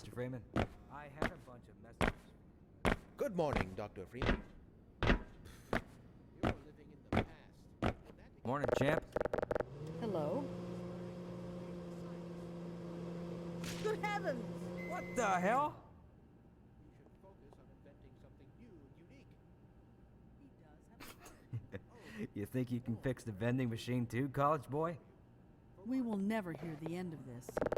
Mr. Freeman. I have a bunch of messages. Good morning, Dr. Freeman. You're living in the past. Morning, champ. Hello? Good heavens! What the hell? You should focus on inventing something new and unique. He does have You think you can fix the vending machine too, college boy? We will never hear the end of this.